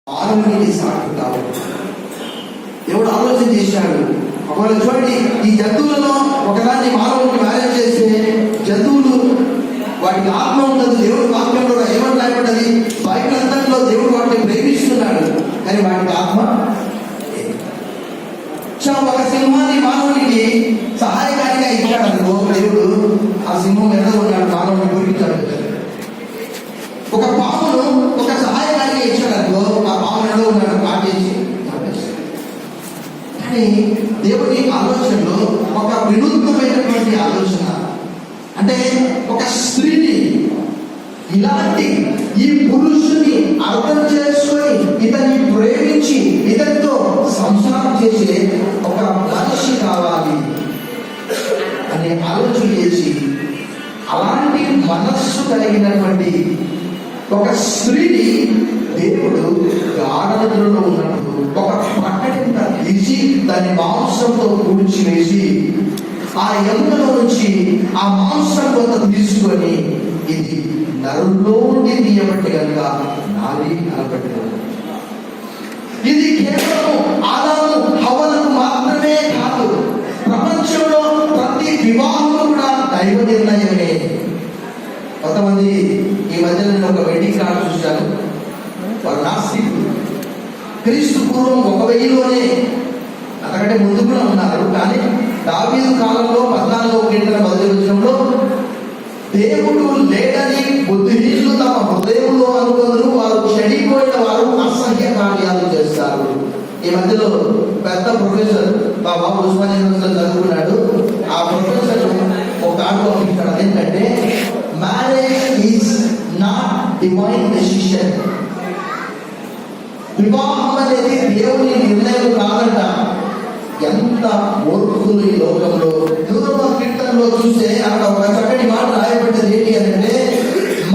మానవునికి సాటి కావు. దేవుడు ఆలోచన చేశాడు. ఒకవేళ చూడండి, ఈ జంతువులలో ఒకదాన్ని మానవునికి మ్యారేజ్ చేస్తే జంతువులు వాటికి ఆత్మ ఉండదు. దేవుడు వాక్యంలో ఏమని రాయబడ్డది? బైబిల్ అంతట్లో దేవుడు వాటిని ప్రేమిస్తున్నాడు, కానీ వాటికి ఆత్మ. ఒక సింహాన్ని మానవునికి సహాయకారిగా ఇచ్చాడు అనుకో దేవుడు, ఆ సింహం ఎంత ఉన్నాడు మానవుని గురించాడు. ఒక పామును ఒక సహాయకారిగా ఇచ్చాడు అనుకో, ఆ పాము ఎంత ఉన్నాడు కాటేసి. కానీ దేవుని ఆలోచనలో ఒక వినూత్నమైనటువంటి ఆలోచన, అంటే ఒక స్త్రీని ఇలాంటి ఈ పురుషుని అర్థం చేసుకొని ఇతన్ని ప్రేమించి ఇతనితో సంసారం చేసే ఒక మనిషి కావాలి అనే ఆలోచన చేసి అలాంటి మనస్సు కలిగినటువంటి ఒక స్త్రీని దేవుడు గాఢనిద్రలో ఉన్నప్పుడు ఒక పట్టణంత తీసి దాని మాంసంతో కూర్చి వేసి ఆ ఎముకలో నుంచి ఆ మాంసం కొంత తీసుకొని ఇది నరులోని తీయబట్టి కనుక నాది అనబట్టి, ఇది కేవలం ఆదాము హవ్వలకు మాత్రమే కాదు, ప్రపంచంలో ప్రతి వివాహం కూడా దైవ నిర్ణయమే. కొంతమంది ఈ మధ్య నేను ఒక వెడ్డింగ్ కార్డు చూశాను, వారు నాస్తికులు. క్రీస్తు పూర్వం 1000లోనే అంతకంటే ముందు కూడా ఉన్నారు, కానీ దావీదు కాలంలో 14వ కీర్తన 10వ వచనంలో దేవుడు లేడని బుద్ధిహీనులు తమ హృదయంలో అనుకోరు, వారు చెడిపోయిన వారు అసహ్య కార్యాలు చేస్తారు. ఈ మధ్యలో పెద్ద ప్రొఫెసర్ బాబా ఉస్మానియా యూనివర్సిటీలో చదువుకున్నాడు. ఆ ప్రొఫెసర్ ఒక కార్డు పంపించాడు, అదేంటంటే marriage is not divine decision. వివాహం అనేది దేవుని నిర్ణయం కాదంట. ఎంత మూర్ఖులు ఈ లోకంలో. యూరోపా కీర్తనలో చూస్తే అక్కడ ఒక చక్కటి మాట రాయబడ్డది. ఏంటి అంటే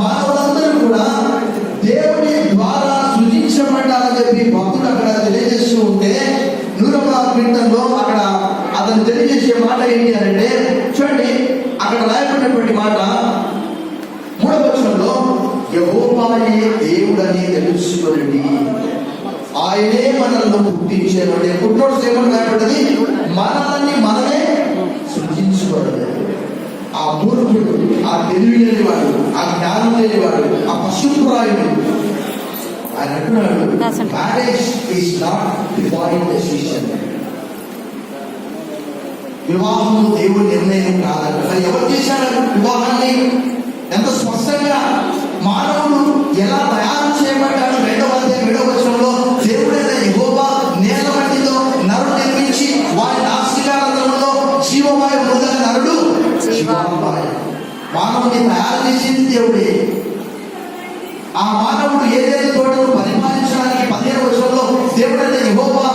మానవులందరూ కూడా దేవుని ద్వారా సృజించబడ్డారని చెప్పి భక్తులు అక్కడ తెలియజేస్తూ ఉంటే, యూరోపా కీర్తనలో అక్కడ అతను తెలియజేసే మాట ఏంటి అంటే చూడండి, అక్కడ రాయబడినటువంటి మాట 3వ వచనంలో యెహోవాయే దేవుడని తెలుసుకోండి, ఆయనే మనల్ని పుట్టించారు. పుట్టినోడు సేవలు రాయబడ్డది, మనల్ని మనమే సృజించుకోవడం. ఆ మూర్ఖుడు, ఆ తెలివి లేనివాడు, ఆ జ్ఞానం లేనివాడు, ఆ పశుప్రాయుడు ఆయన అంటున్నాడు, marriage is not divine decision. వివాహం దేవుడి నిర్ణయం కాదంట. మరి ఎవరు చేశారు వివాహాన్ని? ఎంత స్పష్టంగా మానవుడు ఎలా తయారు చేయబడ్డాడు? 2వ అధ్యాయం 7వ వచనంలో దేవుడైన యెహోవా నేల మట్టితో నరుడు నిర్మించి వారి నాసికారంధ్రములో జీవవాయు మొదల నరుడు జీవవాయు. మానవుని తయారు చేసింది దేవుడే. ఆ మానవుడు ఏదైతే తోటను పరిపాలించడానికి 15వ వచనంలో దేవుడైన యెహోవా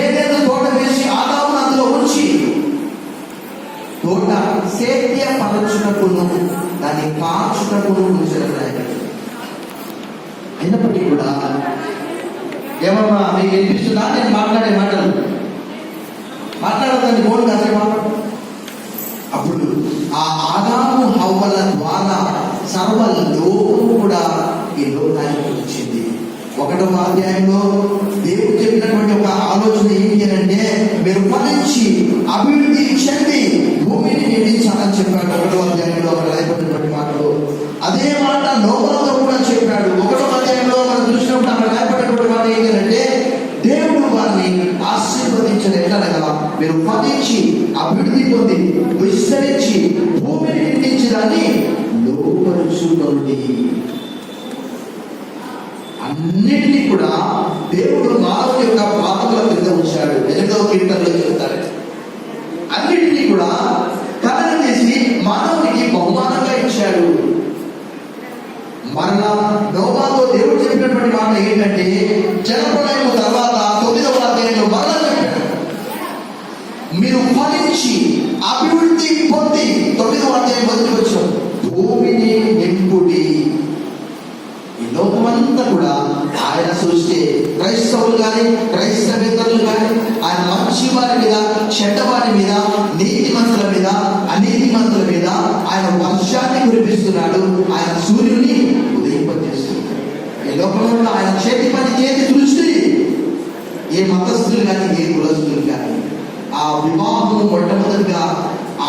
ఏదైతే తోట వేసి ఆదామును అందులో ఉంచి తోట సేద్యపరచుటకును దాన్ని కాచుటకును ఉంచారు. అయినప్పటికీ కూడా ఏమన్నా మీకు వినిపిస్తుందా? నేను మాట్లాడే మాటలు మాట్లాడతాను బోర్డు కాసేపు. అప్పుడు ఆ ఆదాము హవ్వల ద్వారా సర్వ లోకము కూడా ఈ లోకానికి వచ్చింది. 1వ అధ్యాయంలో దేవుడు చెప్పినటువంటి ఒక ఆలోచన ఏంటి అంటే, మీరు ఫలించి అభివృద్ధి చెంది భూమిని నిండించాలని చెప్పాడు. 1వ అధ్యాయంలో అక్కడ రాయబడినటువంటి మాటలు అదే మాట నోవహుతో కూడా చెప్పాడు. 1వ అధ్యాయంలో మనం చూసినప్పుడు అక్కడ రాయబడినటువంటి మాట ఏంటంటే, దేవుడు వారిని ఆశీర్వదించడం ఎట్లనగా, మీరు ఫలించి అభివృద్ధి పొంది విస్తరించి భూమిని నిండించడాన్ని లోపరుచుకోండి. అన్నిటినీ కూడా దేవుడు మానవుని యొక్క పాదముల కింద ఉంచాడు. 8వ కీర్తనలో చెప్తారు. అన్నిటినీ కూడా కలగ చేసి మానవునికి బహుమానంగా ఇచ్చాడు. మరలా నోవాతో దేవుడు చెప్పినటువంటి మాట ఏంటంటే, జలప్రళయం తర్వాత 9వ అధ్యాయంలో మరలా చెప్పాడు, మీరు ఫలించి అభివృద్ధి పొంది 9వ అధ్యాయం 1వ వచనం భూమిని నింపుడి. ఈ లోకమంతా కూడా ఆయన సృష్టి. క్రైస్తవులు కానీ క్రైస్తవేతరులు కానీ ఆయన మంచి వారి మీద, చెడ్డవారి మీద, నీతిమంతుల మీద, అనీతిమంతుల మీద ఆయన వర్షాన్ని కురిపిస్తున్నాడు. ఆయన సూర్యుని ఉదయింపజేస్తున్నాడు. ఈ లోకంలో ఆయన చేతి పని చేసి వివాహం మొట్టమొదటిగా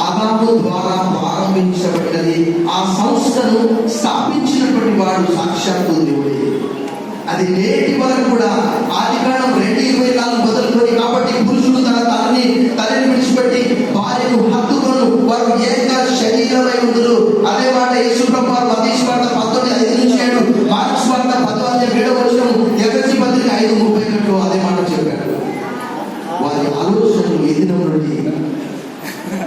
ఆదాము ద్వారా ప్రారంభించబడినది. ఆ సంస్థను స్థాపించినటువంటి వాడు సాక్షాత్తు దేవుడే. అది నేటి వరకు కూడా ఆదికాండం 2:24 మొదలుకొని, కాబట్టి పురుషుడు తన తల్లిని విడిచిపెట్టి భార్యను హత్తుకొను, వారు ఏక శరీరమై ఉందురు. అదే మాట యేసు ప్రభువు మత్తయి సువార్త 19:5-7, మార్కు సువార్త 10:7, ఎఫెసీ పత్రిక 5:32 అదే మాట చెప్పాడు. వారి ఆలోచనలు ఎదిన నుండి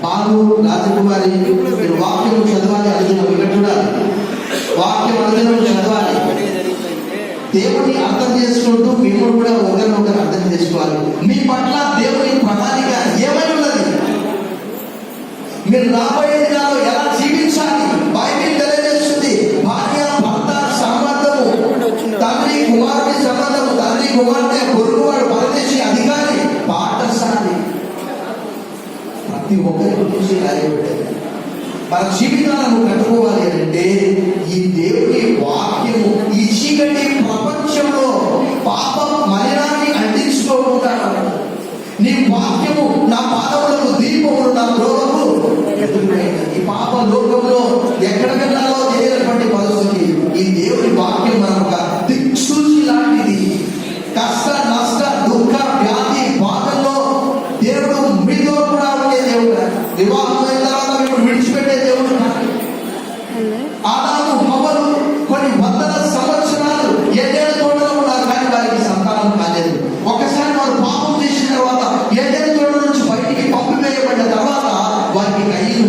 బాలు రాజకుమారి మీరు వాక్యం చదవాలి, అనుదినం ఇక్కడ చూడాలి, వాక్యం అనుదినం చదవాలి, దేవుని అర్థం చేసుకుంటూ మిమ్మల్ని కూడా ఒకరినొకరు అర్థం చేసుకోవాలి. మీ పట్ల దేవుని ప్రణాళిక ఏమై ఉన్నది, మీరు రాబోయే దినాల్లో ఎలా జీవించాలి బైబిల్ తెలియజేస్తుంది. భార్య భర్త సంబంధము, తండ్రి కుమారుడి సంబంధము, తండ్రి కుమార్తె, పొరుగువాడు, పరదేశి, అధికారి, పాఠశాలి, ప్రతి ఒక్కరి గురించి రాయబడ్డది. మన జీవితాలను కట్టుకోవాలి అంటే ఈ దేవుని వాక్యము